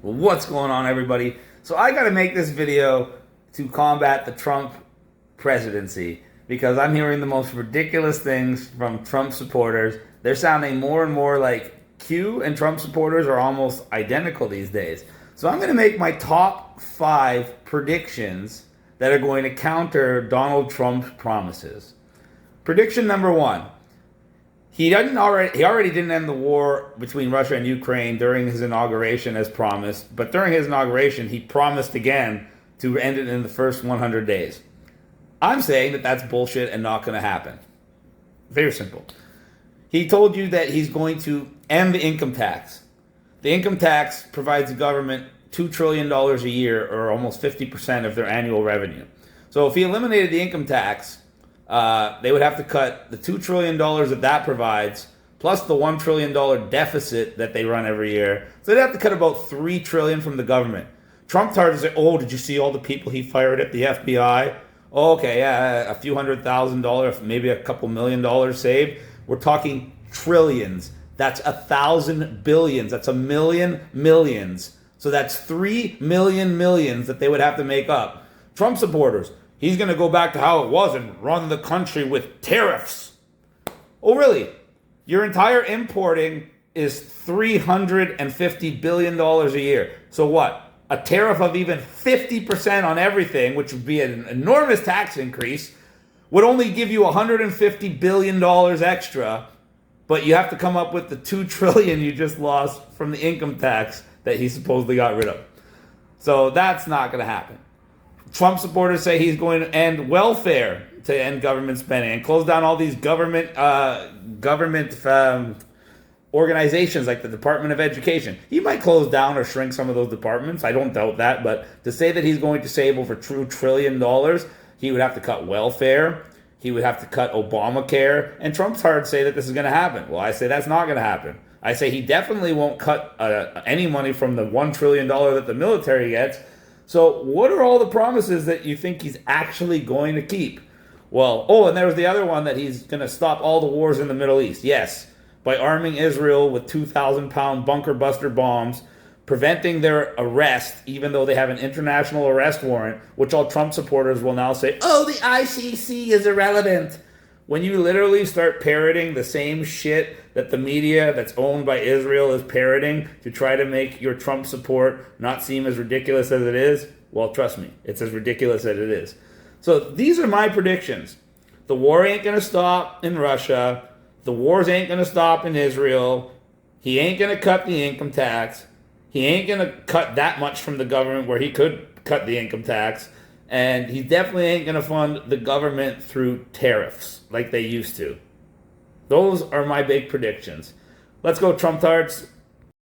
Well, what's going on, everybody? So I got to make this video to combat the Trump presidency because I'm hearing the most ridiculous things from Trump supporters. They're sounding more and more like Q and Trump supporters are almost identical these days. So I'm going to make my top 5 predictions that are going to counter Donald Trump's promises. Prediction number 1. He already didn't end the war between Russia and Ukraine during his inauguration as promised, but during his inauguration, he promised again to end it in the first 100 days. I'm saying that that's bullshit and not going to happen. Very simple. He told you that he's going to end the income tax. The income tax provides the government $2 trillion a year, or almost 50% of their annual revenue. So if he eliminated the income tax, they would have to cut the $2 trillion that provides, plus the $1 trillion deficit that they run every year. So they'd have to cut about $3 trillion from the government. Trump started to say, oh, did you see all the people he fired at the FBI? Oh, okay, yeah, a few $100,000, maybe a couple $1 million saved. We're talking trillions. That's 1,000 billions. That's 1 million millions. So that's 3 million millions that they would have to make up. Trump supporters, he's going to go back to how it was and run the country with tariffs. Oh, really? Your entire importing is $350 billion a year. So what? A tariff of even 50% on everything, which would be an enormous tax increase, would only give you $150 billion extra, but you have to come up with the $2 trillion you just lost from the income tax that he supposedly got rid of. So that's not going to happen. Trump supporters say he's going to end welfare to end government spending and close down all these government organizations like the Department of Education. He might close down or shrink some of those departments. I don't doubt that. But to say that he's going to save over $2 trillion, he would have to cut welfare. He would have to cut Obamacare. And Trump's hard to say that this is going to happen. Well, I say that's not going to happen. I say he definitely won't cut any money from the $1 trillion that the military gets. So what are all the promises that you think he's actually going to keep? Well, and there was the other one, that he's going to stop all the wars in the Middle East. Yes, by arming Israel with 2,000-pound bunker buster bombs, preventing their arrest, even though they have an international arrest warrant, which all Trump supporters will now say, oh, the ICC is irrelevant. When you literally start parroting the same shit that the media that's owned by Israel is parroting to try to make your Trump support not seem as ridiculous as it is, well, trust me, it's as ridiculous as it is. So these are my predictions. The war ain't going to stop in Russia. The wars ain't going to stop in Israel. He ain't going to cut the income tax. He ain't going to cut that much from the government where he could cut the income tax. And he definitely ain't going to fund the government through tariffs like they used to. Those are my big predictions. Let's go, Trump tards.